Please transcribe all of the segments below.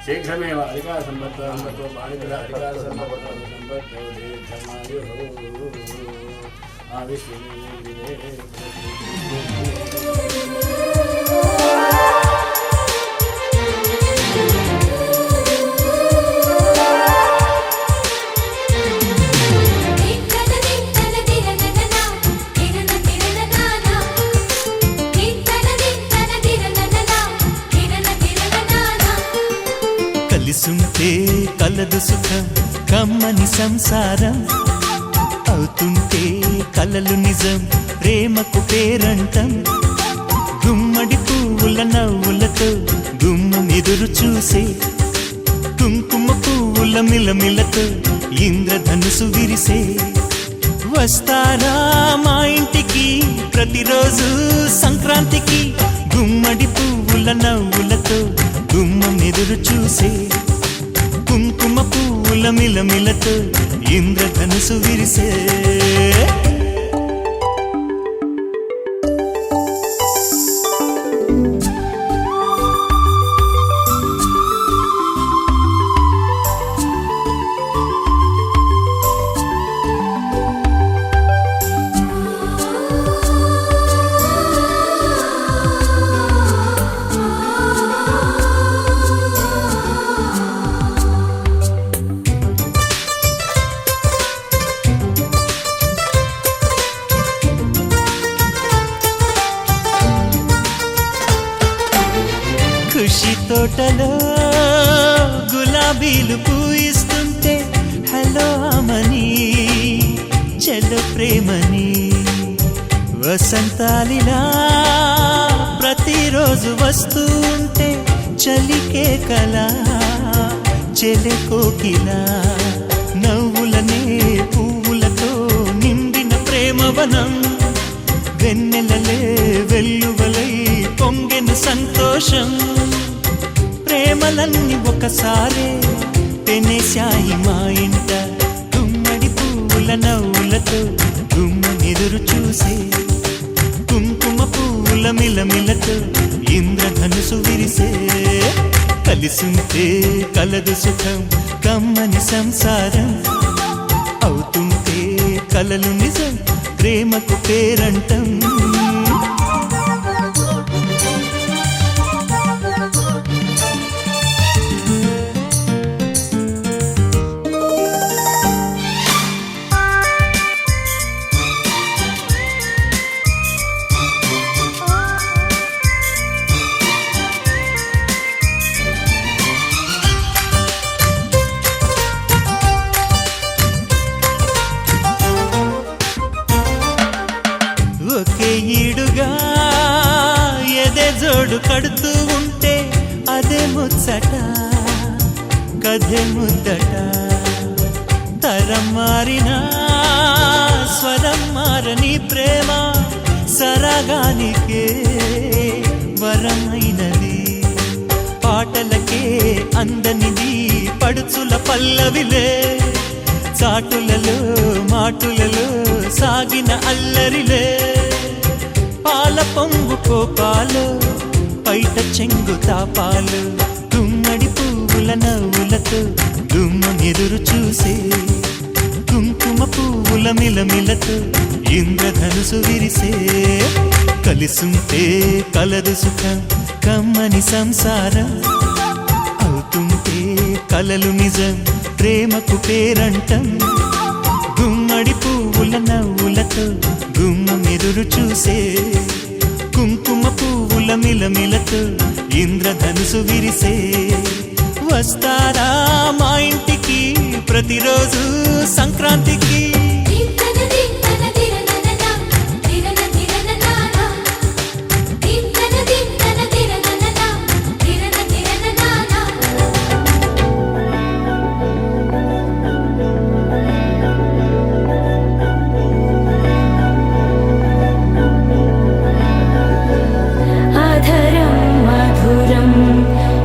शीघ्रमेव अधिकारसम्पत्तो बालिकः अधिकारसम्पत्तो కలిసుంటే కలదు సుఖం కమ్మని సంసారం అవుతుంటే కలలు నిజం ప్రేమకు పేరంటం గుమ్మడి పువ్వుల నవ్వులతో గుమ్మం ఎదురు చూసే కుంకుమ పువ్వుల మిలమిలతో ఇంద్రధనుసు విరిసే వస్తారా మా ఇంటికి ప్రతిరోజు సంక్రాంతికి గుమ్మడి పువ్వుల నవ్వులతో గుమ్మం ఎదురు చూసే కుంకుమ పువ్వుల మిలమిలతో ఇంద్రధనుసు విరిసే ఖుషి తోటలో గులాబీలు పూయిస్తుంటే హలో అమని చెల్లో ప్రేమని వసంతాలిలా ప్రతిరోజు వస్తూ ఉంటే చలికే కలా చెలె కోకిలా నవ్వులనే పువ్వులతో నిండిన ప్రేమవనం వెన్నెలలే వెల్లువలై పొంగెను సంతోషం ప్రేమలన్నీ ఒకసారే పెనేశాయి మా ఇంట గుమ్మడి పువ్వుల నవ్వులతో గుమ్మనెదురు చూసే కుంకుమ పువ్వుల మిలమిలతో ఇంద్రధనుసు విరిసే కలిసుంటే కలదు సుఖం కమ్మని సంసారం అవుతుంటే కలలు నిజం ప్రేమకు పేరంటం ఒకే ఈడుగా ఎదే జోడు కడుతూ ఉంటే మనసే ముచ్చట కథే ముద్దట తరం మారినా స్వరం మారని ప్రేమ సరగానికే వరమైనది పాటలకే అందనిది పడుచుల పల్లవిలే చాటులలో మాటులలో సాగిన అల్లరిలే పాల పొంగు కోపాలు పైట చెంగు తాపాలు గుమ్మడి పువ్వుల నవ్వులతో గుమ్మనెదురు చూసే కుంకుమ పువ్వుల మిలమిలతో ఇంద్రధనుసు విరిసే కలిసుంటే కలదు సుఖం కమ్మని సంసారం అవుతుంటే కలలు నిజం ప్రేమకు పేరంటం గుమ్మడి పువ్వుల నవ్వులతో గుమ్మనెదురు చూసే కుంకుమ పువ్వుల మిలమిలతో ఇంద్రధనుసు విరిసే వస్తారా మా ఇంటికి ప్రతిరోజు సంక్రాంతికి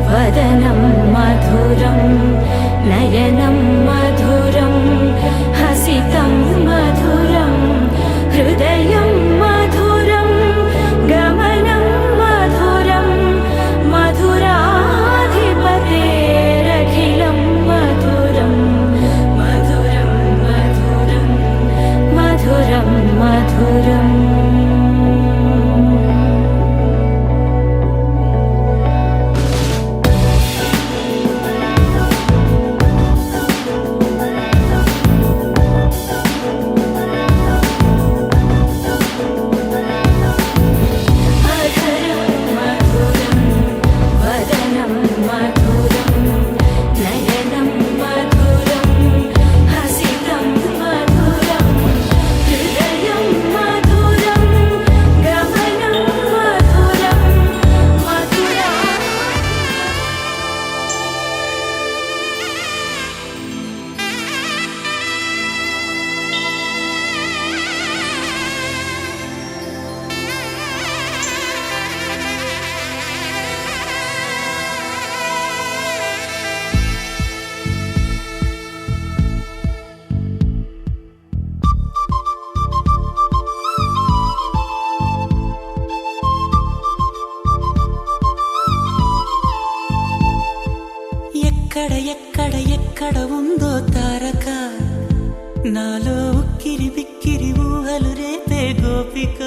వదనం మధురం నయనం మధురం హసితం మధురం హృదయం మధురం గమనం మధురం మధురాధిపతేరఖిలం మధురం మధురం మధురం మధురం మధురం ఎక్కడ ఉందో తారక నాలో ఉక్కిరి బిక్కిరి ఊహలు రేపే గోపిక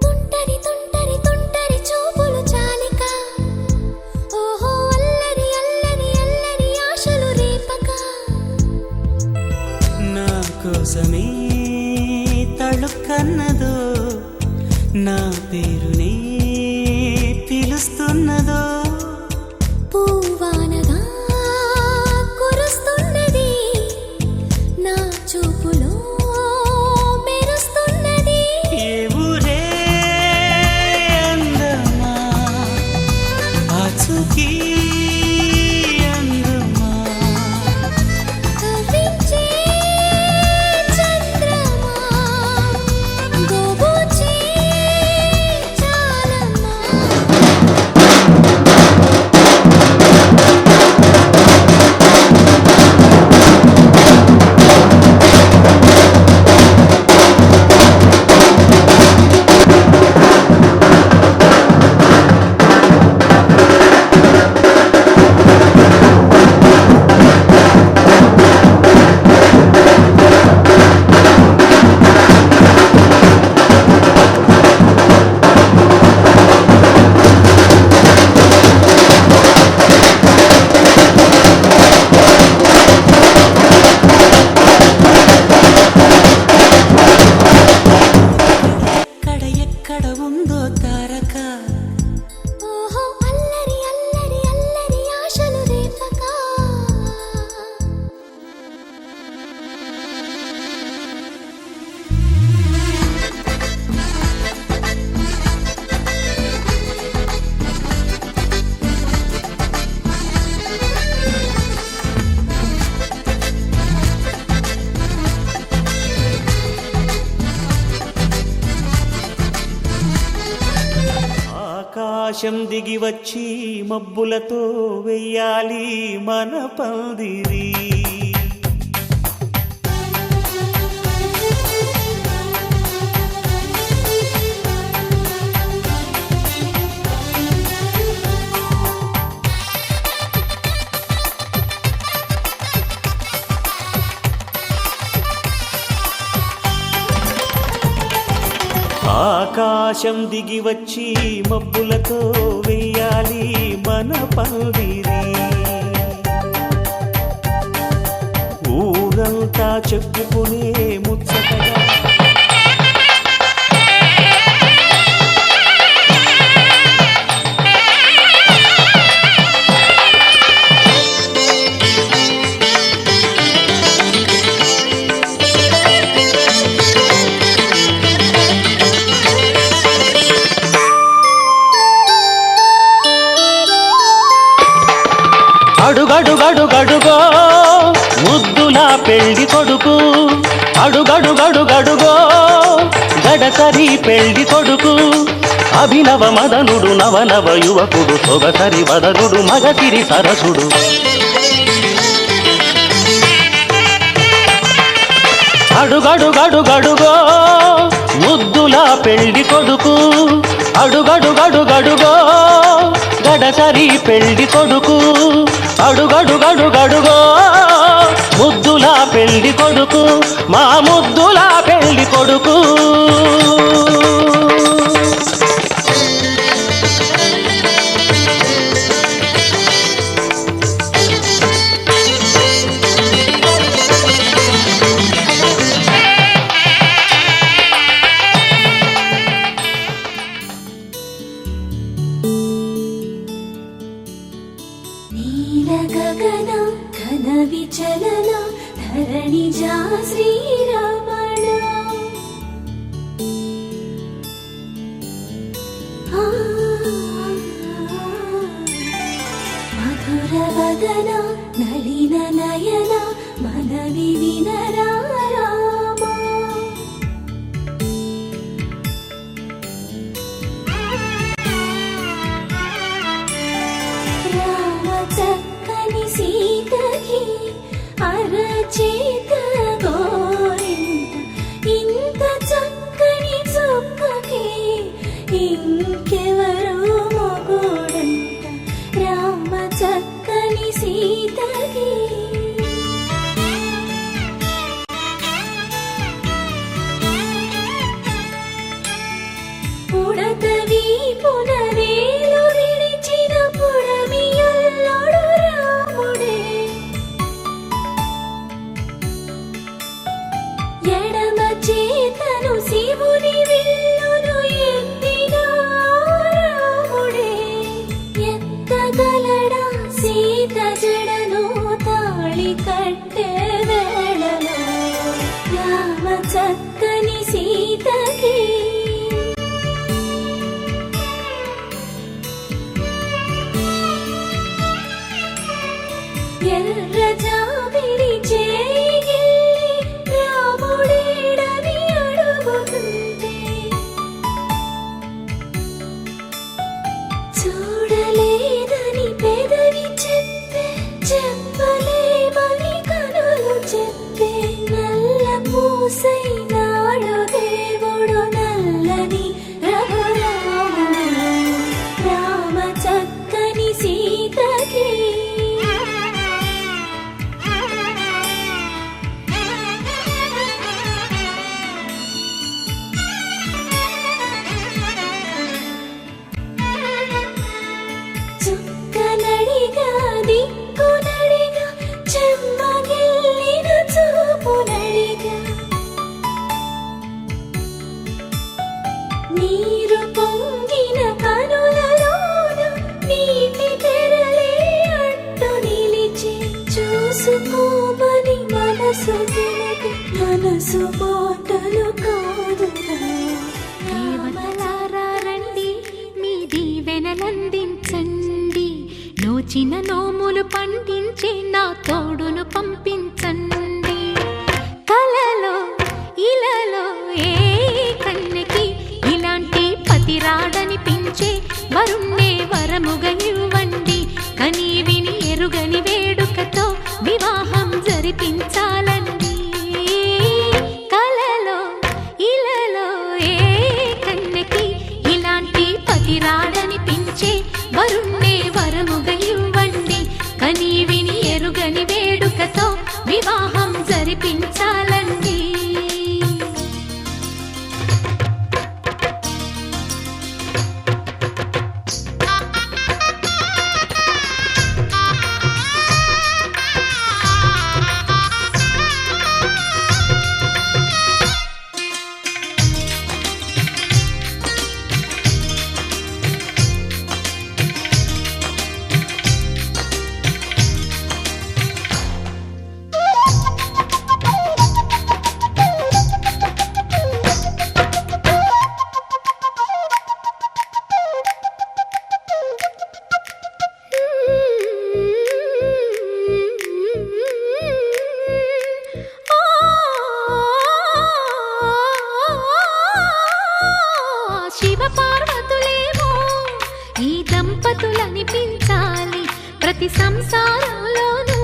తుంటరి తుంటరి తుంటరి చూపులు చాలిక ఓహో అల్లరి అల్లరి అల్లరి ఆశలు రేపక నా కోసమే తళుక్కన్నదో నా పేరునే పిలుస్తున్నదో పూవానగా కురుస్తున్నది నా చూపులో మెరుస్తున్నది ఏ ఊరే అందమా ఆచూకీ అందమా కవ్వించే చంద్రమా గోబూచే చాలమా ఆకాశం దిగి వచ్చి మబ్బులతో వెయ్యాలి మన పందిరి. ఆకాశం దిగి వచ్చి మబ్బులతో వెయ్యాలి మన పందిరి. ఊరంతా చెప్పుకునే ముచ్చటగా అడుగడుగడుగడుగో ముద్దులా పెళ్లి కొడుకు, అడుగడుగడుగడుగో గడసరి పెళ్లి కొడుకు. అభినవ మదనుడు నవనవ యువకుడు, సొగసరి వదనుడు మగసిరి సరసుడు. అడుగడుగడుగడుగో ముద్దులా పెళ్లి కొడుకు, అడుగడుగడుగడుగో గడసరి పెళ్లి కొడుకు. అడుగడుగడుగడుగో ముద్దులా పెళ్లి కొడుకు, మా ముద్దులా పెళ్లి కొడుకు. గగన ఘన విచలన ధరణిజా శ్రీరమణ. మధుర వదన నలిన నయన మనవి వినరా రామ. చక్కని సీతకి అరచేత గోరింట, ఇంత చక్కని చుక్కకి ఇంకెవరు మొగుడంట. రామ చక్కని సీతకి పుడతవి పునవేలు విడిచిన పుడమియల్లోడు రాముడే. ఎడమ చేతను శివుని విల్లును ఎత్తిన రాముడే. ఎత్తగలడా సీత జడను తాళి కట్టే వేళలో. రామ చక్కని సీతకి ఎర్ర జాబిలి చేయి రాముడేడని అడుగుతుంటే, చూడలేదని పెదవి చెప్పే, చెప్పలేమని కనులు చెప్పే. నల్ల పూసై నాడు దేవుడు నల్లని రఘురాముడు. రామ చక్కని సీతకి చుక్కనడిగా దిక్కునడిగా చెమ్మగిల్లిన చూపునడిగా. నీరు పొంగిన కనులలోన నీటి తెరలే అట్టు నిలిచి, చూసుకోమని మనసు తెలుగు మనసు మాటలు కాదుగా. దేవతలారా రండి, మీ దీవెనలందించండి. నోచిన నోములు పండించే నా తోడును పంపించండి. కలలో ఇలలో ఏ కన్నెకి ఇలాంటి పతిరాడనిపించే వరుణ్ణే వరముగా ఇవ్వండి కని విని ఎరుగని వేడుకతో వివాహం జరిపించాలండి కలలో ఇలలో ఏ కన్నెకి ఇలాంటి పతి రాడనిపించే వరుణ్ణే వరముగా ఇవ్వండి కని విని ఎరుగని వేడుకతో వివాహం జరిపించాలండి శివపార్వతులేమో ఈ దంపతులనిపించాలి ప్రతి సంసారంలోనూ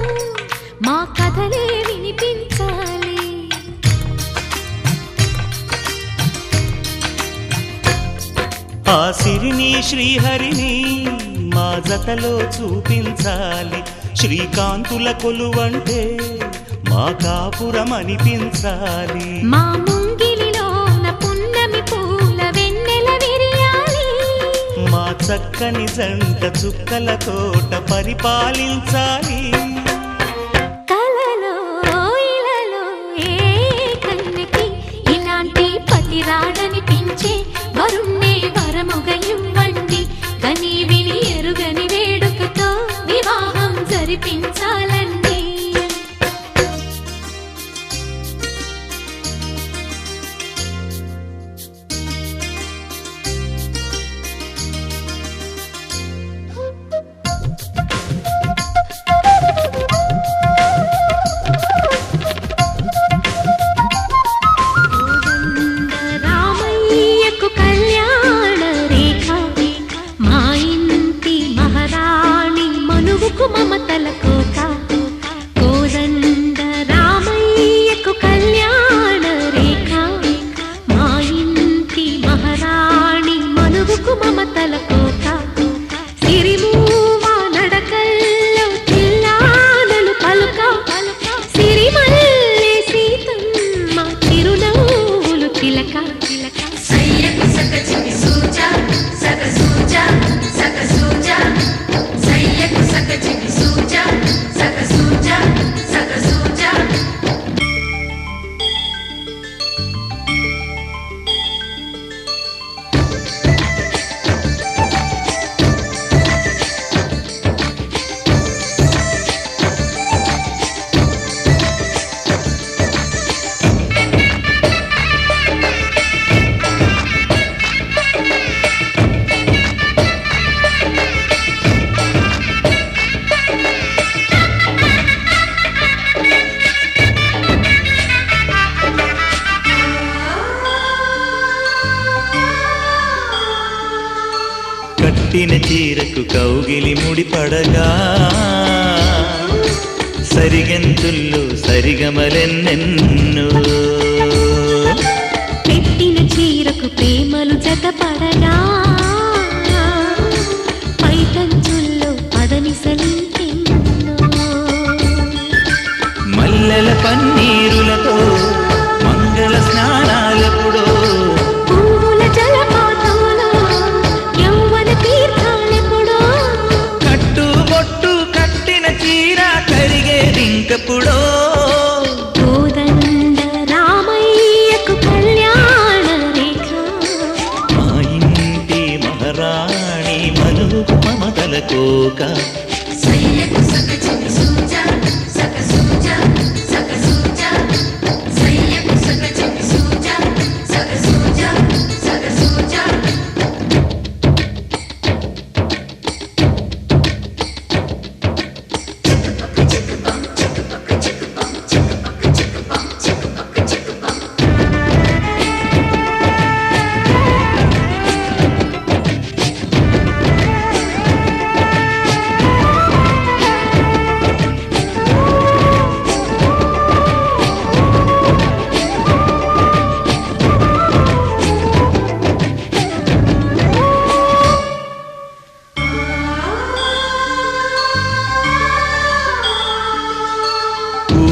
మా కథలే వినిపించాలి ఆ సిరిని శ్రీహరిని మా జతలో చూపించాలి శ్రీకాంతుల కొలువంటే మా కాపురం అనిపించాలి మా ముంగిలిలోన పున్నమి పూల వెన్నెల విరియాలి మా చక్కని జంట చుక్కల తోట పరిపాలించాలి కలలో ఇలలో ఏ కన్నెకి ఇలాంటి పతి రాడనిపించే వరుణ్ణే వరముగా ఇవ్వండి కని విని ఎరుగని వేడుకతో వివాహం జరిపించాలండి రామయ్యకు కళ్యాణ రేఖ మా ఇంటి మహారాణి మనువుకు మమతల కోక కోదండ రామయ్యకు కళ్యాణ రేఖ మా ఇంటి మహారాణి మనువుకు మమతల కోక సిరిమూవా నడకల్లో చిల్లానలు పలుక సిరిమల్లె సీతమ్మ చిరునవ్వులు చిలక సయ్యకు సక చికి సూజా సక సూజా సక సూజా సయ్యకు సక చికి సూజా సక సూజా సక సూజా కట్టిన చీరకు కౌగిలి ముడిపడగా సరిగెంతుల్లో సరిగమలెన్నెన్నో పెట్టిన చీరకు ప్రేమలు జతపడగా పైకంచుల్లో పదనిసలింకెన్నో మల్లెల పన్నీరులతో మంగళ స్నానాలెప్పుడో పువ్వుల జలపాతంలో యౌవన తీర్థాలెప్పుడో కట్టుబొట్టు కట్టిన చీర కరిగేదింకప్పుడో కోదండ రామయ్యకు కళ్యాణ రేఖ మా ఇంటి మహారాణి మనువు మమతల కోక సయ్యకు సక చికి సూజా సక సూజా సక సూజా సయ్యకు సక చికి సూజా సక సూజా సక సూజా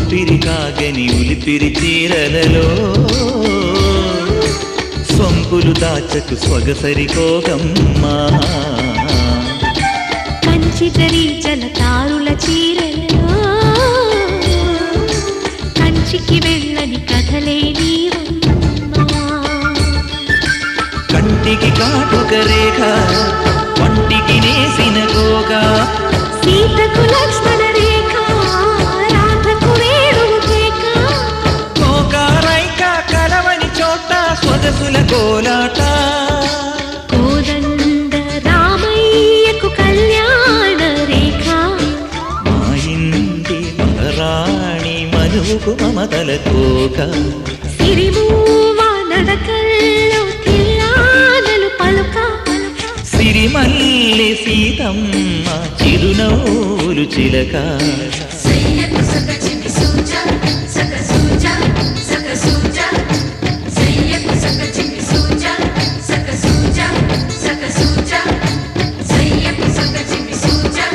ఊపిరి కాగని ఉలిపిరి చీరలలో సొంపులు దాచకు సొగసరికోగమ్మా కంచి జరి జలతారుల చీరలలో కంచికి వెళ్ళని కథలే నీవమ్మా కంటికి కాటుక రేఖ వంటికి నేసిన గోగా సీతకు లక్ష్మణ రేఖ రాధకు వేణువు కేక కోకారైక కలవని చోట సొగసుల కోలాట కోదండ రామయ్యకు కళ్యాణ రేఖ మా ఇంటి మహారాణి మనువుకు మమతల కోక సిరిమూవ నడకల్లో తిల్లానలు పలుక సిరిమల్లి సీతమ్మ చిరునవ్వులు చిలక సయ్యకు సక చిమి సూజా సక సూజా సక సూజా సయ్యకు సక చిమి సూజా సక సూజా సక సూజా సయ్యకు సక చిమి సూజా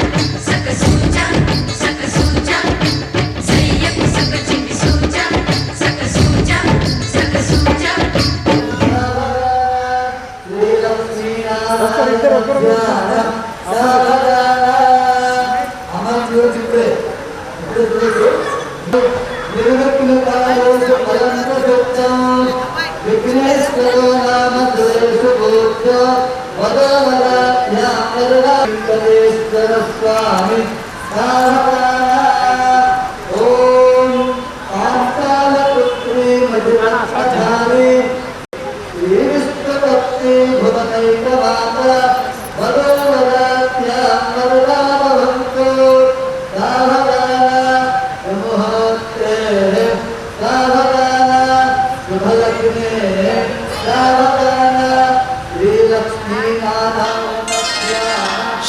సక సూజా సక సూజా సయ్యకు సక చిమి సూజా సక సూజా సక సూజా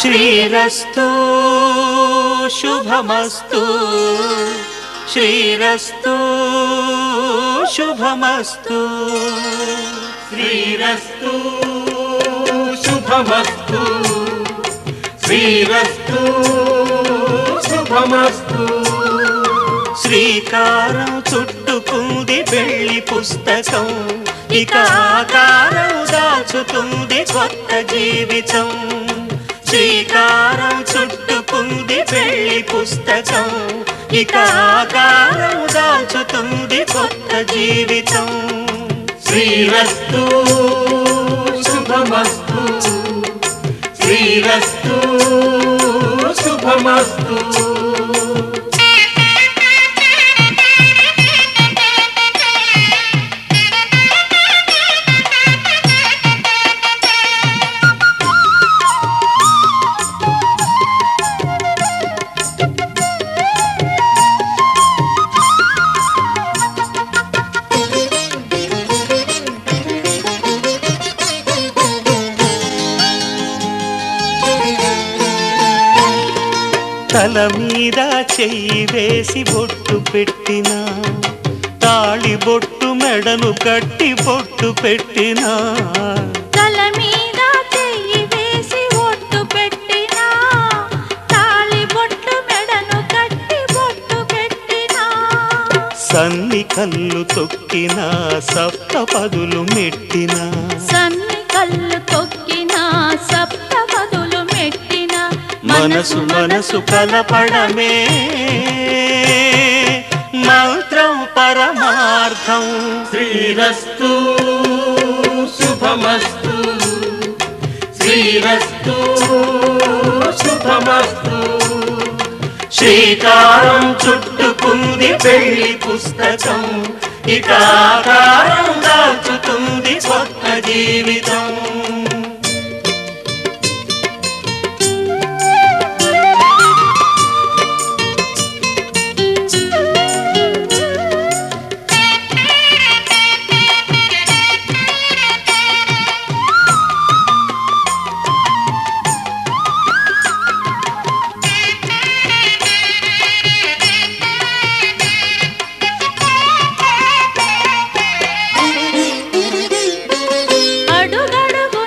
శ్రీరస్తు శుభమస్తు శ్రీరస్తు శుభమస్తు శ్రీరస్తు శుభమస్తు శ్రీరస్తు శుభమస్తు శ్రీకారం చుట్టుకుంది పెళ్లి పుస్తకం ఇక ఆకారం దాచుతుంది కొత్త జీవితం శ్రీకారం చుట్టుకుంది పెళ్లి పుస్తకం ఇక ఆకారం దాచుతుంది కొత్త జీవితం శ్రీరస్తు శుభమస్తు శ్రీరస్తు శుభమస్తు తల మీద చెయ్యి వేసి బొట్టు పెట్టినా తాళి బొట్టు మెడను కట్టి బొట్టు పెట్టినా తల మీద చెయ్యి వేసి ఒట్టు పెట్టినా తాళి బొట్టు మెడను కట్టి బొట్టు పెట్టినా సన్ని కళ్ళు తొక్కినా సప్త పదులు మెట్టినా సన్ని కళ్ళు తొక్కినా సప్త పదులు మెట్టినా మనసు మనసు కలపడమే మంత్రం పరమార్థం శ్రీరస్తు శుభమస్తు శ్రీరస్తు శుభమస్తు శ్రీకారం చుట్టుకుంది పెళ్లి పుస్తకం ఇక ఆకారం దాచుతుంది కొత్త జీవితం అడుగడుగు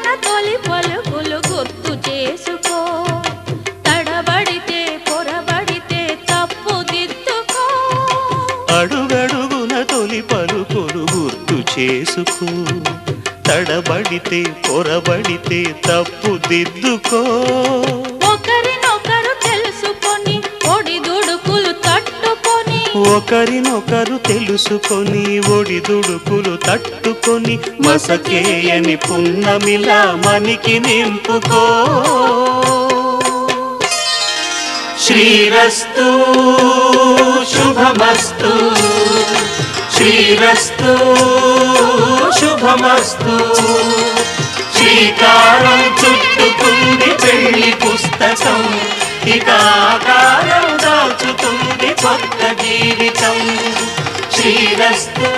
చేసుకో, తడబడితే పొరబడితే తప్పు దిద్దుకో. ఒకరినొకరు తెలుసుకొని ఒడిదుడుకులు తట్టుకొని, ఒకరినొకరు తెలుసుకొని ఒడిదుడుకులు తట్టుకొని, మసకేయని పున్నమిలా మనికి నింపుకో. శ్రీరస్తు శుభమస్తు, శ్రీరస్తు శుభమస్తు. శ్రీకారం చుట్టుకుంది పెళ్లి పుస్తకం, ఇక ఆకారం దాచుతుంది కొత్త జీవితం. శ్రీరస్తు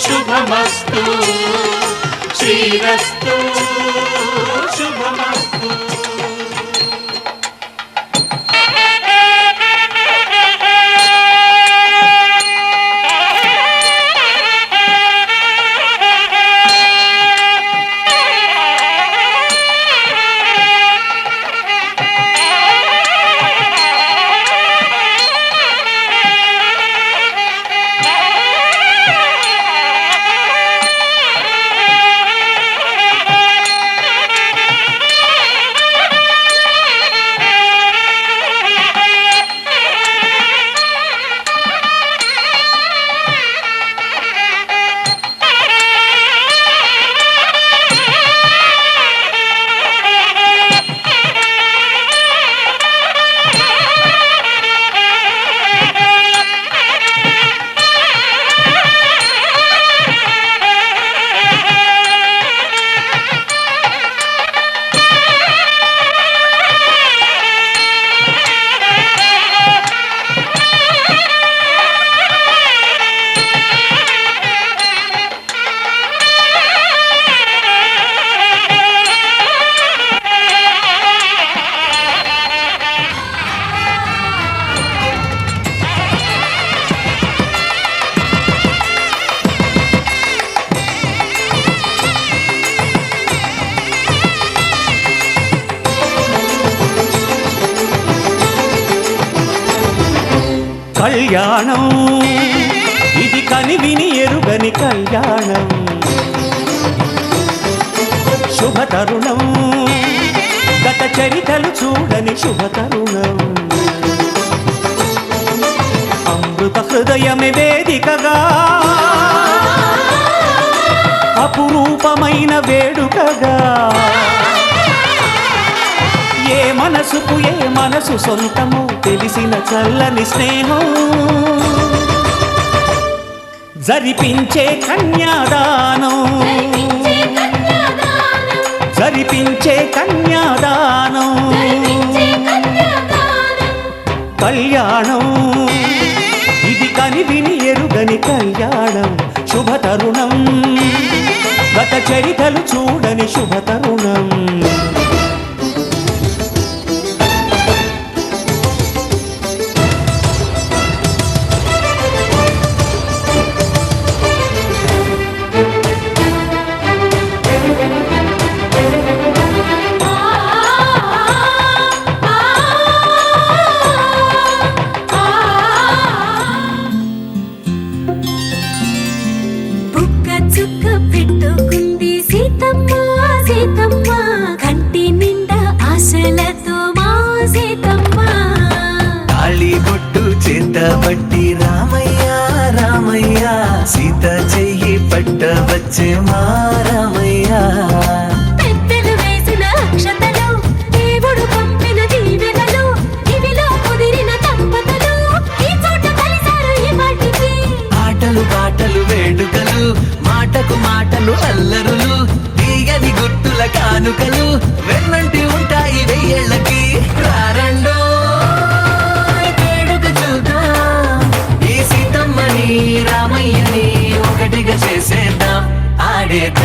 శుభమస్తు, శ్రీరస్తు శుభమస్తు. కళ్యాణం ఇది కనివిని ఎరుగని కళ్యాణం, శుభతరుణం గత చరితలు చూడని శుభతరుణం. అమృత హృదయమే వేదికగా అపురూపమైన వేడుకగా, ఏ మనసుకు ఏ మనసు సొంతము తెలిసిన చల్లని స్నేహం. జరిపించే కన్యాదానం, జరిపించే కన్యాదానం. కళ్యాణం ఇది కనివిని ఎరుగని కళ్యాణం, శుభతరుణం గత చరితలు చూడని శుభతరుణం. బట్టి రామయ్య రామయ్య, సీత చెయ్యి పట్టవచ్చే మా రామయ్య. పెద్దలు వేసిన అక్షతలు, దేవుడు పంపిన దీవెనలు, ఇవిలో కుదిరిన దంపతులు ఈ చోట కలిసారు ఈ వాటికి. ఆటలు పాటలు వేడుకలు, మాటకు మాటలు అల్లరులు, తీయని గుట్టుల కానుకలు వెన్నంటి ఉంటాయి వెయ్యేళ్ళకి. రారండో రామయ్యని ఒకటిగా చేసేద్దాం, ఆడేద్దాం.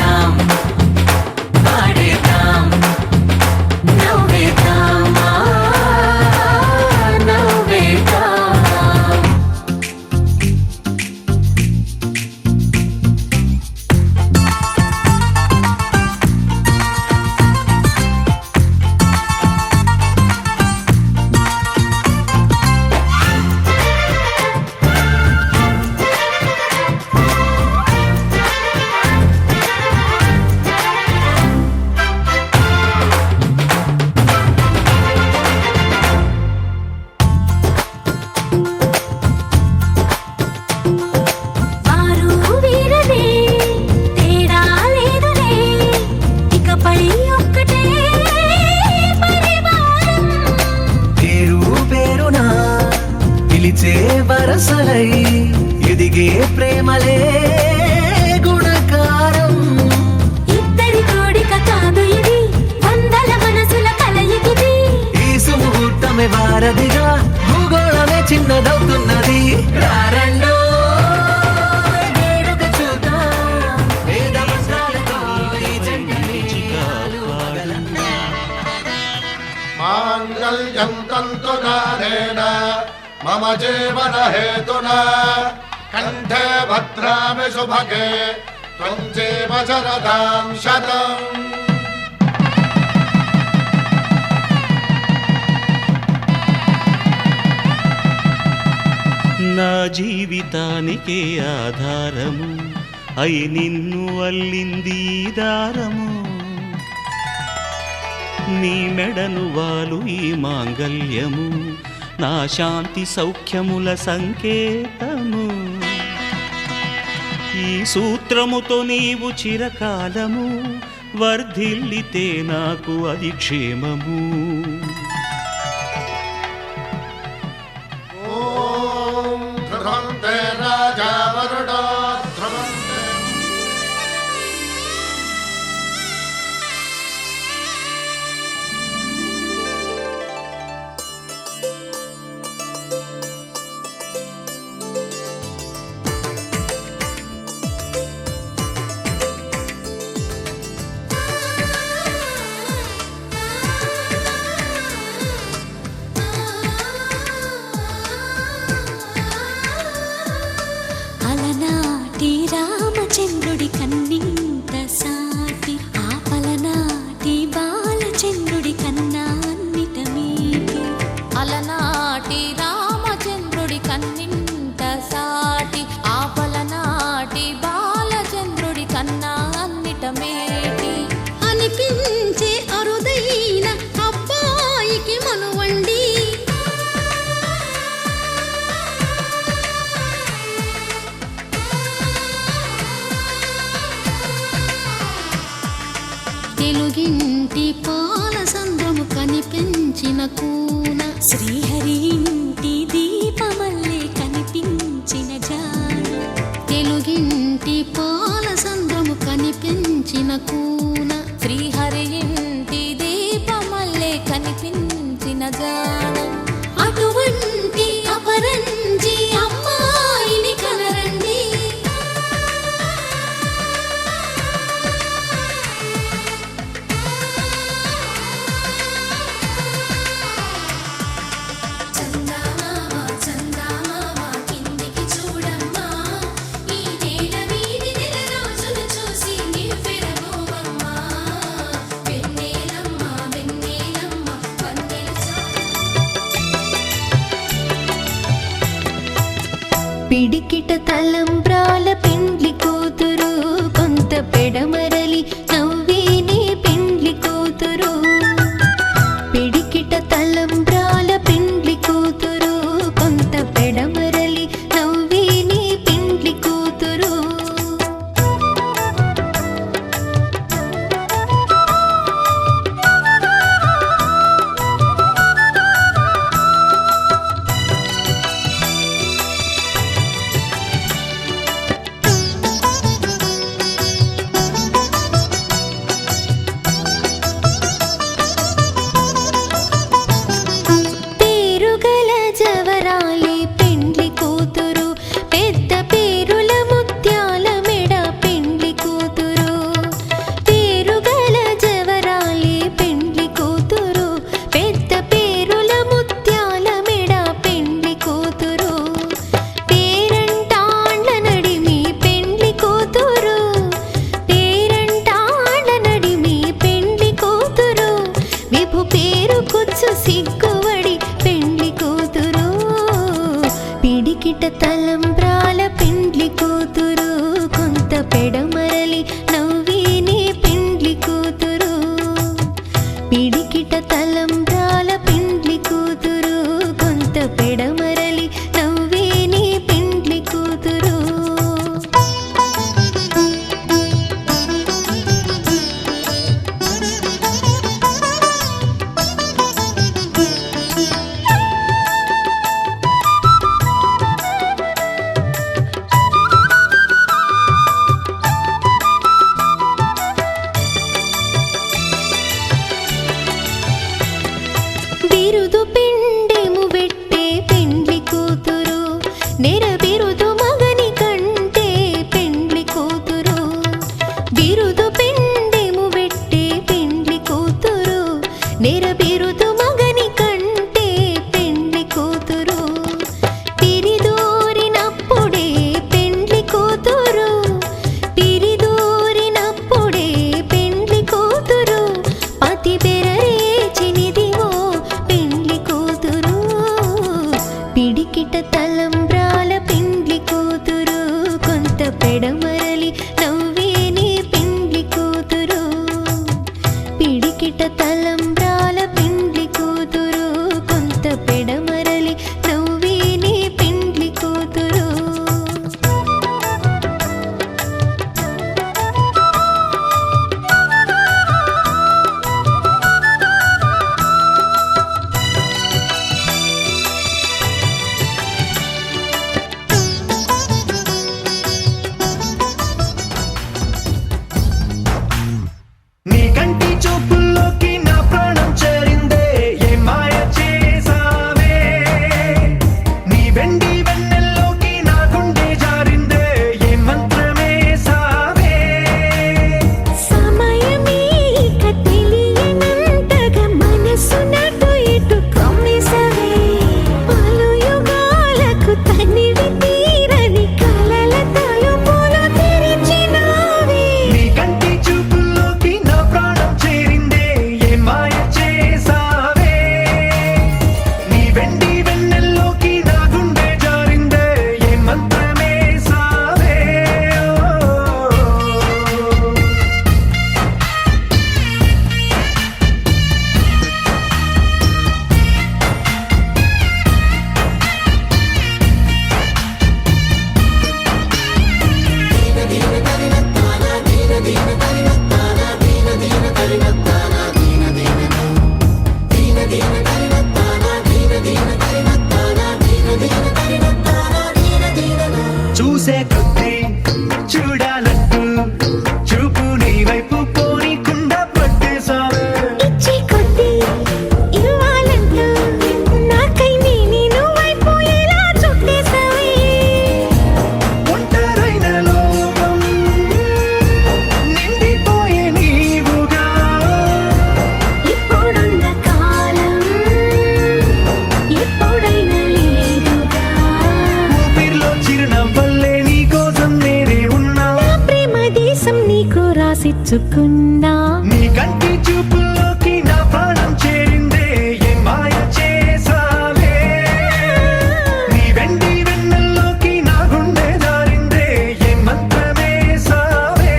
అసలై ఎదిగే ప్రేమలే గుణకారం. ఇద్దరి కోడిక కాదు ఇది, వందల మనసుల కలయికిది. ఈ సుముహూర్తమే వారధిగా భూగోళమే చిన్నదవుతున్నది. రారండో వేడుక చూద్దాం, వేద మంత్రాలతో ఈ జంటని కాపాడండి. మాంగళ్యం తంతునానేన మమ జీవన హేతునా కంఠే భద్రామి శుభగే త్వం జీవ శరదాం శతం. నా జీవితానికే ఆధారము అయి నిన్ను అల్లింది ఈ దారము. నీ మెడను వాలు ఈ మాంగల్యము నా శాంతి సౌఖ్యముల సంకేతము. ఈ సూత్రముతో నీవు చిరకాలము వర్ధిల్లితే నాకు అది క్షేమము. ఓం ధ్రువంతే రాజా వరుడో ధ్రువంతే. అలనాటి రామచంద్రుడి కన్నింత సాటి, ఆపలనాటి బాలచంద్రుడి కన్నా అన్నిట మీటి. అలనాటి రామచంద్రుడి కన్నింత సాటి, ఆపలనాటి బాలచంద్రుడి కన్నా అన్నిట మేటి. అనిపించే అరుదైన అబ్బాయికి మనువండి. తెలుగింటి పాల సంద్రము కనిపించిన కూన, శ్రీహరి ఇంటి దీపమల్లే కనిపించిన జాన. తెలుగింటి పాల సంద్రము కనిపించిన కూన, శ్రీహరి ఇంటి దీపమల్లే కనిపించిన జాన. అటువంటి అపరంజి అమ్మాయిని కనరండి. చందమామ చందమామ కిందికి చూడమ్మా, ఈ నేల మీది నెల రోజులు చూసి నివ్వెరబోవమ్మా. వెన్నెలమ్మ వెన్నెలమ్మ వన్నెల పిడికిట తలంబ్రాల పెండ్లి కూతురు, కొంత పెడమరలి నవ్వేనే పెండ్లి కూతురు. పిడికిట తలంబ్రాల పెండ్లి కూతురు, కొంత పెడమరలి నవ్వేనే పెండ్లి కూతురు. పేరుగల జవరాలి పెండ్లి కూతురు, పెద్ద పేరుల ముత్యాల మెడ పెండ్లి కూతురు. పేరుగల జవరాలి పెండ్లి కూతురు, పెద్ద పేరుల ముత్యాల మెడ పెండ్లి కూతురు. పేరంటాండ్ల నడిమి పెండ్లి కూతురు, పేరంటాండ్ల నడిమి పెండ్లి కూతురు. విభు పేరు కుచ్చు సిగ్గువడి పెండ్లి కూతురు. పిడికిట తలంబ్రాల పెండ్లి కూతురు, కొంత పెడమరలి నవ్వేనే పెండ్లి కూతురు. పిడికిట తలంబ్రాల పెండ్లి కూతురు, కొంత పెడమరలి నవ్వేనే పెండ్లి కూతురు. దోచుకున్నా నీ కంటి చూపుల్లోకి నా ప్రాణం చేరిందే ఏ మాయ చేసావే నీ వెండి వెన్నెల్లోకి నా గుండె జారిందే ఏ మంత్రమే సావే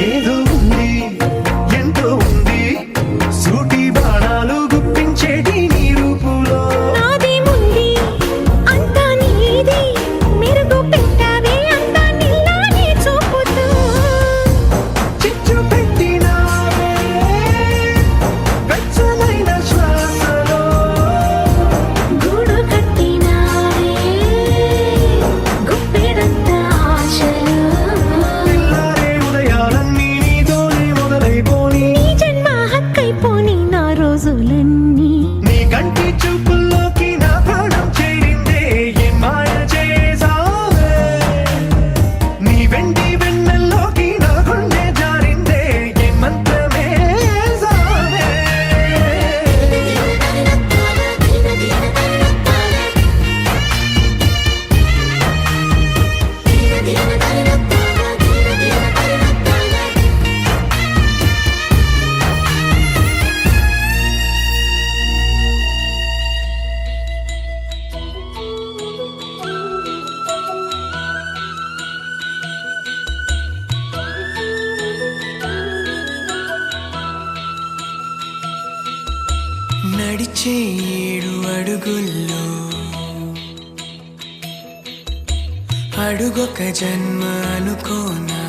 ఏదో ఉంది ఎంతో ఉంది సూటి బాణాలు గుప్పించేటి నీ రూపులో నాది ముంది అంతా నీది మెరుగు పెట్టావే అంతా నిల్లాని చూపుతూ చిచ్చు పెట్టినావే వెచ్చనైన శ్వాసలో గూడు కట్టినావే గుప్పెడంత ఆశలు పిల్లారే ఉదయాలన్నీ నీతోనే మొదలైపోని నీ జన్మ హక్కైపోని నా రోజులన్నీ నీ కంటి చూపుల్లోకి నా ప్రాణం చేరిందే ఏ మాయ చేసావే నీ వెండి వెన్నెల్లోకి నా గుండె జారిందే ఏ మంత్రమే సావే నడిచే 7 అడుగుల్లో అడుగొక జన్మ అనుకోనా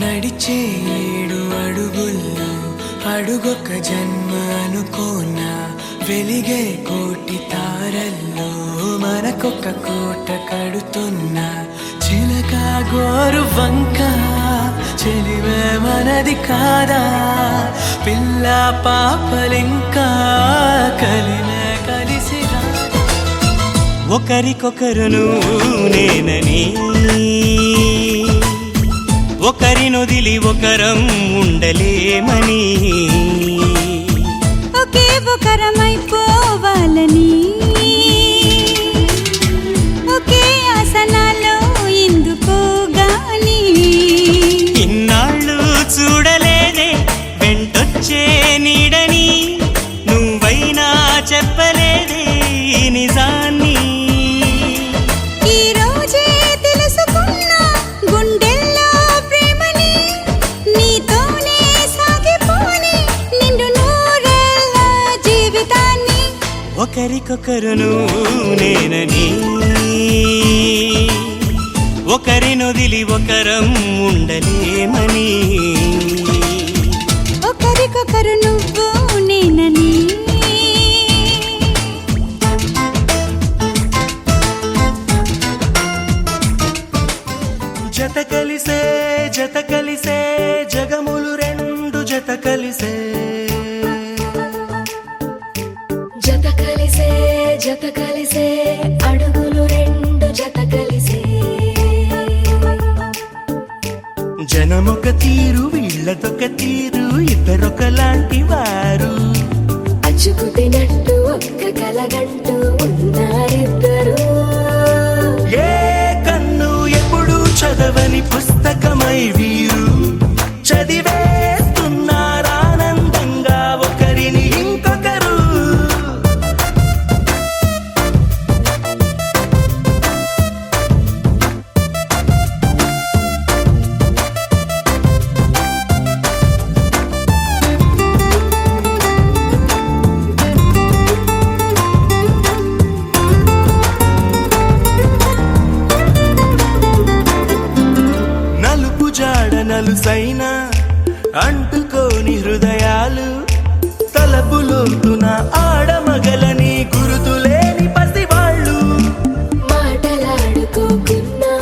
నడిచే 7 అడుగుల్లో అడుగొక జన్మ అనుకోనా వెలిగే కోటి తారల్లో మనకొక కోట కడుతున్నా చిలక గోరు వంక చెలివే మనది కాదా పిల్ల పాపలింకా కలిమే కలిసి రాదా ఒకరికొకరును నేనని ఒకరినొదిలి ఒకరం ఉండలేమని ఒకే ఒకరమైపోవాలని ఒకే ఆసనాలో ఎందుకో గాని ఇన్నాళ్ళు చూడలేదే వెంటొచ్చే నీడని నువ్వైనా చెప్పలేదే ఈ నిజాన్ని ఈ రోజే తెలుసుకున్నా గుండెల్లో ప్రేమని నీతోనే సాగిపోని నిండు నూరేళ్ళ జీవితాన్ని ఒకరికొకరును నేనని ఒకరినొదిలి ఒకరం ఉండలేమని ఒకరికొకరు నువ్వు నేనని జత కలిసే జగములు రెండు జత కలిసే జత కలిసే అడుగులు రెండు జత కలిసే జనమొక తీరు వీళ్ళదొక తీరు ఇద్దరొకలాంటి వారు అచ్చుకు తినట్టు ఒక్క కలగంటూ ఉన్నారిద్దరు ఏ కన్ను ఎప్పుడు చదవని పుస్తకమై వీరు చదివేస్తున్నారానందంగా ఒకరిని ఇంకొకరు నలుసైన అంటుకోని హృదయాలు తలపులోతున ఆడమగలని గురుతులేని పసివాళ్ళు మాటలాడుకోకున్నా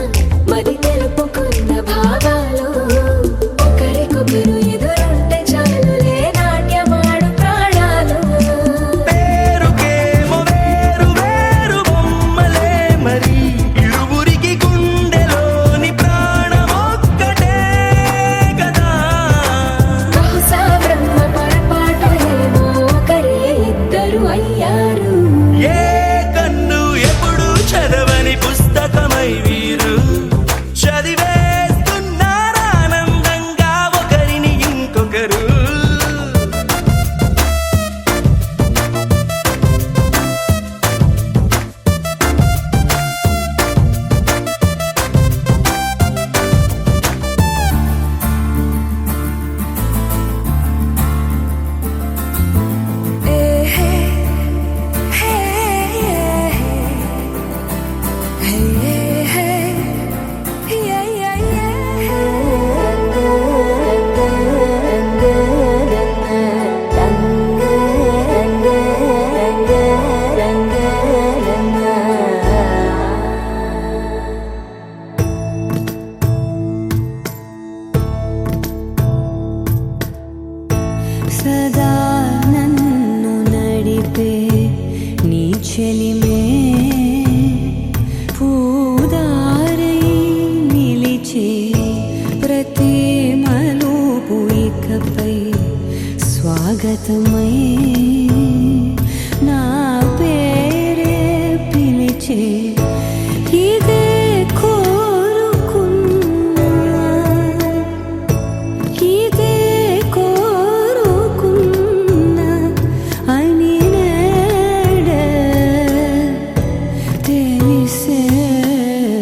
సదా నన్ను నడిపే నీ చెలిమే పూదారై నిలిచే ప్రతి మలుపు ఇకపై స్వాగతమై నా పేరే పిలిచే ఇదే కోరుకున్నా ఇదే కోరుకున్నా అని నేడే తెలిసే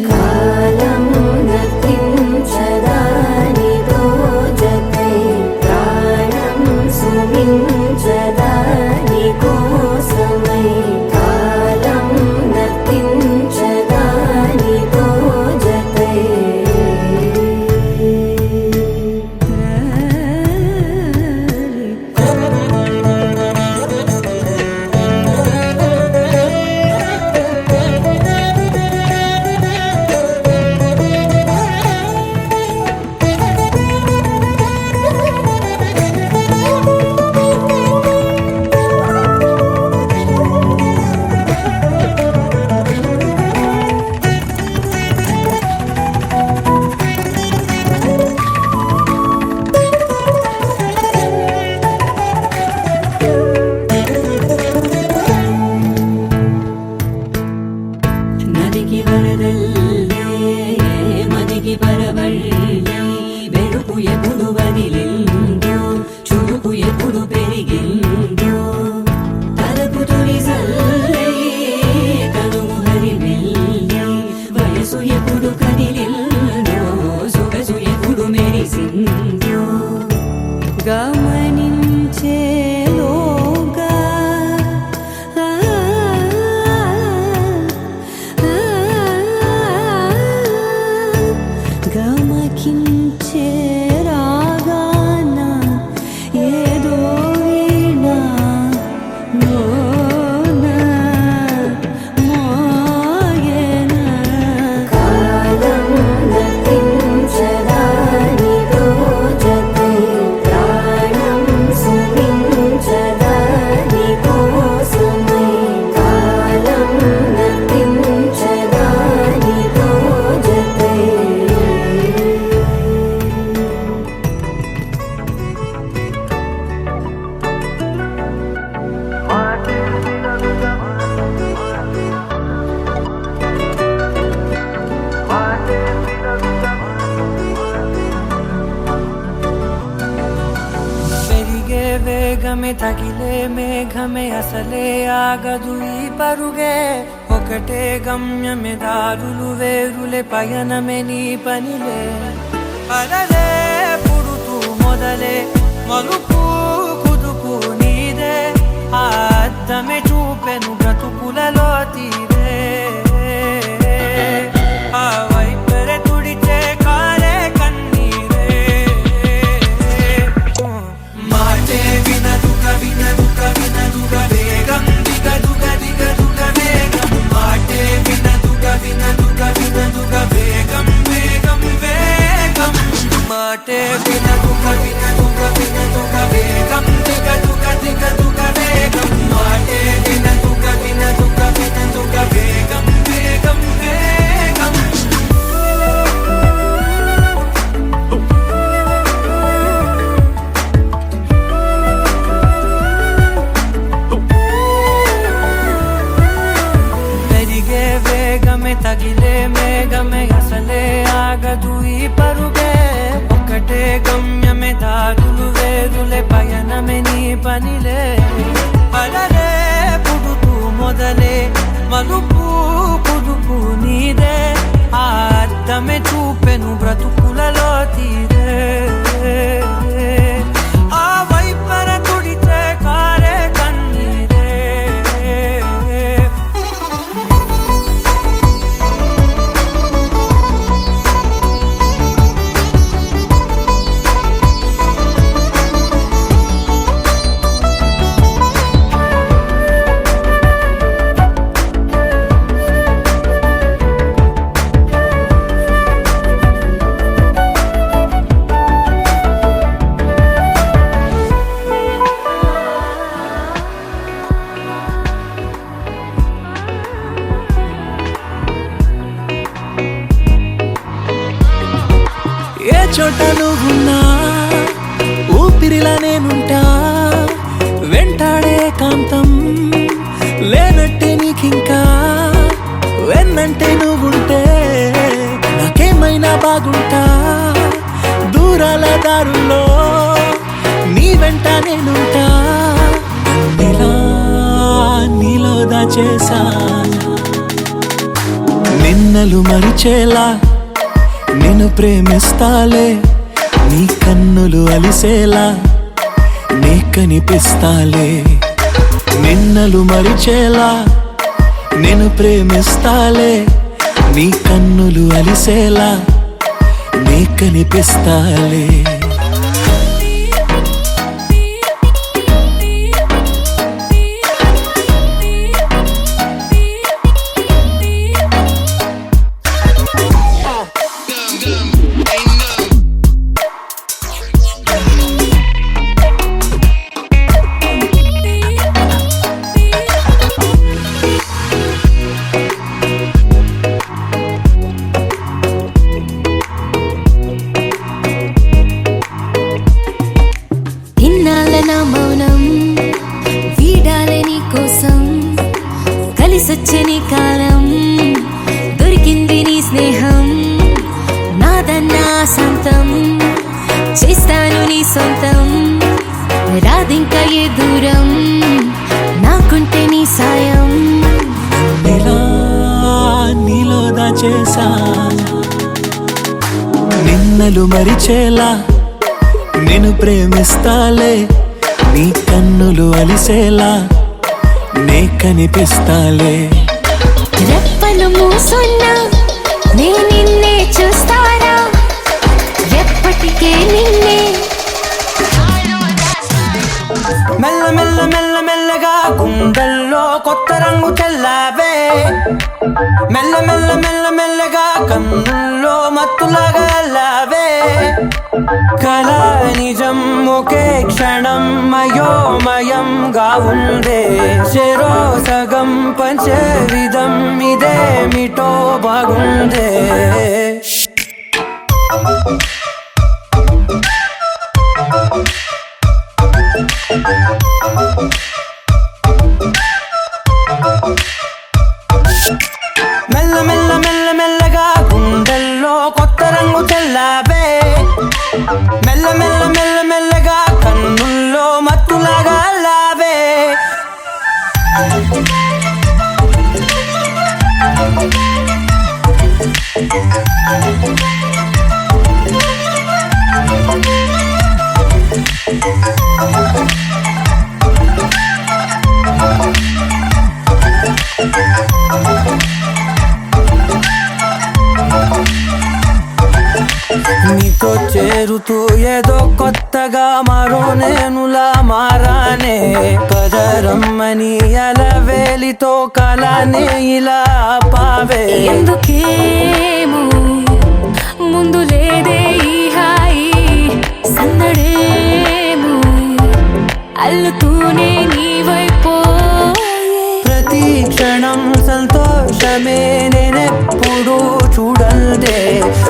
కాలం నతించదాని దోజకై ప్రాణం సుమించదాని కోసమై కాలం నతించదాని దోజకై నదికి వరదల్లే మదికి పరవళ్ళే వెలుపు ఎప్పుడు వదిలిందో చురుకు ఎప్పుడు పెరిగిందో తలపు తొలి సల్లే కనుము హరిమెల్లే వయసు ఎప్పుడు కదిలిందో సొగసు ఎప్పుడు మెరిసిందో గమనించేలోగా గమకించే రాగాన ఏదో వీణా మోనా మోయేనా కాలం నతించదాని దోజకై ప్రాణం సుమించదాని కోసమై కాలం నతించదాని దోజకై పెరిగే వేగమే తగిలే మేఘమే అసలే ఆగదు ఈ పరుగే ఒకటే గమ్యమే దారులు వేరులే పయనమే నీ పనిలే అలలే పుడుతూ మొదలే మలుపు కుదుపు నీదే ఆ అద్దమే చూపెను బ్రతుకులలో తీరే ఆ వైపరే తుడిచే కాలే కన్నీరే మాటే వినదుగ వినదుగ వినదుగ వేగం దిగదుగ దిగదుగ వేగం మాటే వినదుగ వినదుగ వినదుగ వేగం వేగం వేగం మాటే వినదుగ వినదుగ వినదుగ వేగం దిగదుగ దిగదుగ వేగం మాటే వినదుగ వినదుగ వినదుగ వేగం వేగం వేగం పెరిగే వేగమే తగిలే మేఘమే అసలే ఆగదు ఈ పరుగే ఒకటే గమ్యమే దారులు వేరులే పయనమే నీ పనిలే అలలే పుడుతూ మొదలే మలుపు కుదుపు నీదే ఆ అద్దమే చూపెను బ్రతుకులలో తీరే ఆ వైపర తుడిచే కారే కన్నీరే బాగుంటా దూరాల దారుల్లో నీ వెంట నేనుంటా ఇలా నీలో దాచేసా నిన్నలు మరిచేలా నిన్ను ప్రేమిస్తాలే నీ కన్నులు అలిసేలా నీ కనిపిస్తాలే నిన్నలు మరిచేలా నిన్ను ప్రేమిస్తాలే నీ కన్నులు అలిసేలా నీ కనిపిస్తాలే ఇన్నాళ్ళ నా మౌనం వీడాలే నీ కోసం కలిసొచ్చే నీ కాలం దొరికింది నీ స్నేహం నాదన్నా సొంతం చేస్తాను నీ సొంతం రాదింకా ఏ దూరం నాకుంటే నీ సాయం ఇలా నీలో దాచేసా నిన్నలు మరిచేలా నిన్ను ప్రేమిస్తాలే నీ కన్నులు అలిసేలా నే కనిపిస్తాలే రెప్పలు మూసున్నా నే నిన్నే చూస్తారా ఎప్పటికే నిన్నే మెల్ల మెల్ల మెల్ల మెల్లగా గుండెల్లో కొత్త రంగు చల్లావే మెల్ల మెల్ల మెల్ల మెల్లగా కన్నుల్లో మత్తులాగా అల్లావే కళ నిజం ఒకే క్షణం మయోమయంగా ఉందే చెరో సగం పంచే విధం ఇదేమిటో బాగుందే మెల్ల మెల్ల మెల్ల మెల్లగా గుండెల్లో కొత్త రంగు చల్లావే మెల్ల మెల్ల మెల్ల మెల్లగా కన్నుల్లో మత్తులాగా లావే నీతో చేరుతూ ఏదో కొత్తగా మరో నేనులా మారానే కదరమ్మని అలవేలితో కలానే ఇలా పావే ఎందుకేమో ముందు లేదే ఈ హాయి సందడేమో అల్లుతూనే నీ వైపో ప్రతి క్షణం సంతోషమే నేనెప్పుడు చూడల్దే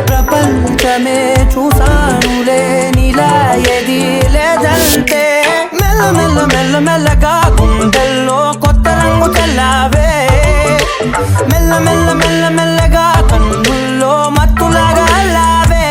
ప్రపంచమే చూసానులే నీలా ఏది లేదంటే మెల్ల మెల్ల మెల్ల మెల్లగా గుండెల్లో కొత్త రంగు చల్లావే మెల్ల మెల్ల మెల్ల మెల్లగా కన్నుల్లో మత్తులాగా లావే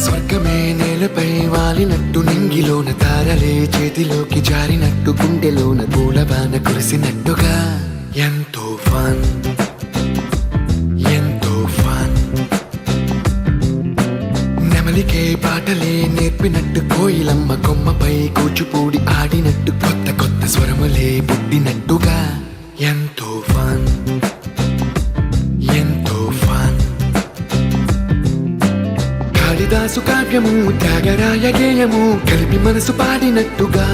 స్వర్గమే నేలపై వాలినట్టు నింగిలోన తారలే చేతిలోకి జారినట్టు గుండెలోన పూలవాన కురిసినట్టుగా ఎంతో ఫన్ ఎంతో ఫన్ నెమలికే పాటలే నేర్పినట్టు కోయిలమ్మ కొమ్మపై కూచిపూడి ఆడినట్టు కొత్త కొత్త స్వరములే పుట్టినట్టుగా ఎంతో ఫన్ ఎంతో ఫన్ కాళిదాసు కావ్యము త్యాగరాయ గేయము కలిపి మనసు పాడినట్టుగా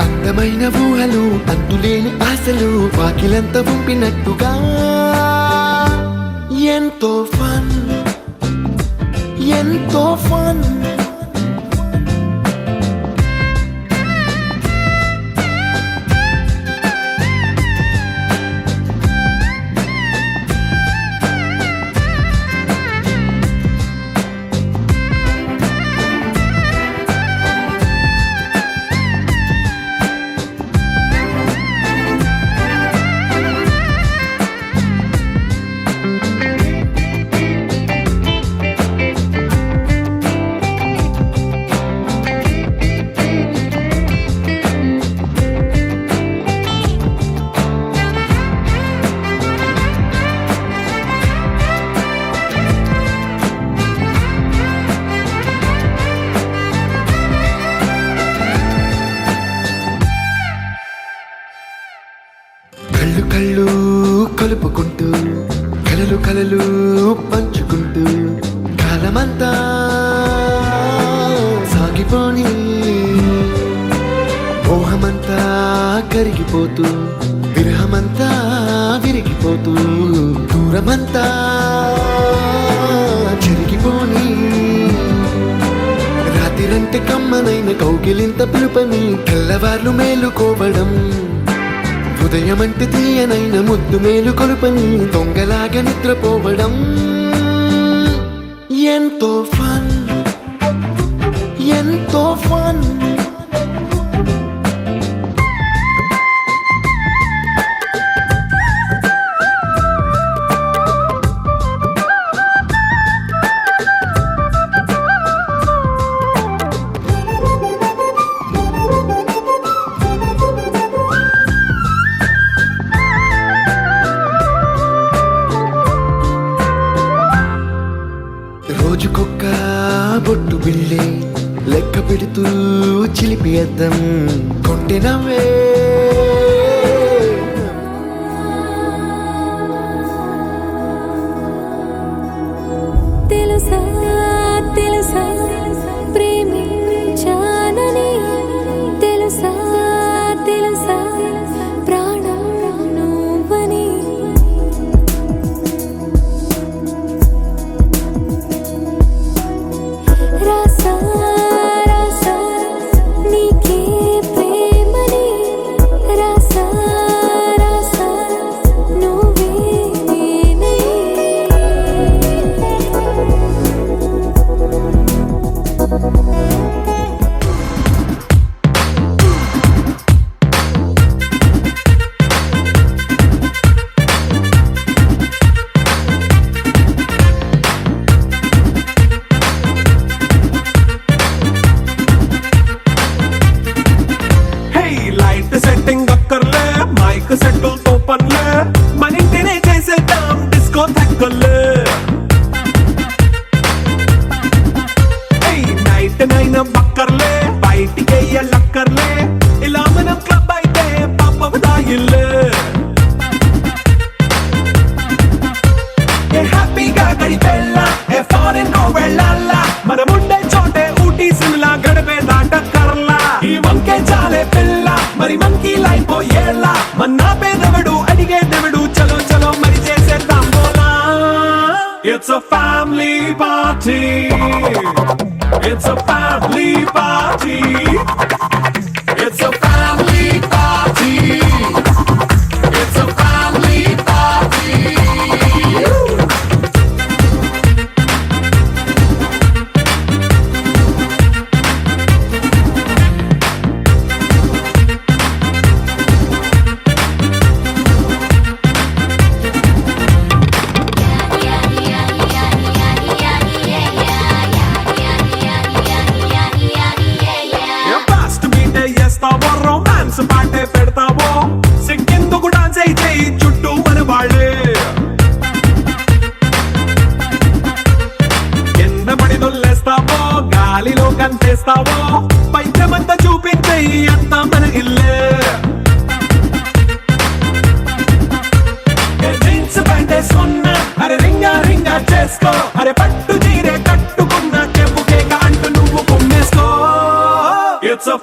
అందమైన ఊహలు అంతులేని ఆశలు వాకిలంత ఉంపినట్టుగా ఎంతో ఫన్ ఎంతో ఫన్ కళ్ళు కళ్ళు కలుపుకుంటూ కలలు కలలు పంచుకుంటూ కాలమంతా సాగిపోని మోహమంతా కరిగిపోతూ విరహమంతా విరిగిపోతూ దూరమంతా చెరిగిపోని రాత్రిరంటే కమ్మనైన కౌగిలింత పిలుపని తెల్లవార్లు మేలుకోవడం ఉదయమంటే తీయనైన ముద్దు మేలు కొలుపని దొంగలాగా నిద్రపోవడం ఎంతో ఫన్ ఎంతో ఫన్ రోజుకొక్క బొట్టు బిళ్ళే లెక్క పెడుతూ చిలిపి అద్దం కొంటె నవ్వే తెలుసా తెలుసా ప్రేమించానని తెలుసా తెలుసా ప్రాణం నువ్వని రాసా రాసా నీకే ప్రేమని రాసా రాసా నువ్వే నేనై హే లైట్ సెట్టింగ్ అక్కర్లే మైక్ సెట్టులతో పనులే మన ఇంటినే చేసేద్దాం డిస్కో థక్కర్లే హే నైట్ నైన్ బక్కర్లే బయటికి ఎల్లక్కర్లే ఇలా మనం క్లబ్ అయితే పాప దాయిల్లే ఏ హ్యాపీగా గడిపెళ్ళ ఏ ఫారెన్ నో వెళ్ళాల మనం ఉండే చోటే ఊటీ సిమ్లా గడిపే దాటక్కర్లా ఈ వంకే చాలే పిల్ల మరి మంకీ లైఫ్ ఏళ్ళ మన్నా పేదవడు అడిగేదెవడు చలో చలో మరి చేసేద్దాం బోలా it's a family party it's a family party it's a family party it's a family party fast బీటే చేస్తావో రొమాన్స్ పాటే పెడతావో సిగ్గెందుకు డాన్స్ అయితే చుట్టూ మన వాళ్ళే కింద పడి దొల్లేస్తావో గాలిలో కంచేస్తావో పైచమంతా చూపించే అంతా మన ఇల్లే జీన్స్ ప్యాంట్ వేసుకున్నా అరే రింగా రింగా చేసుకో అరే పట్టు చీరే కట్టుకున్నా చెప్పుకే అంటూ నువ్వు కుమ్మేసుకో ఇట్స్ అ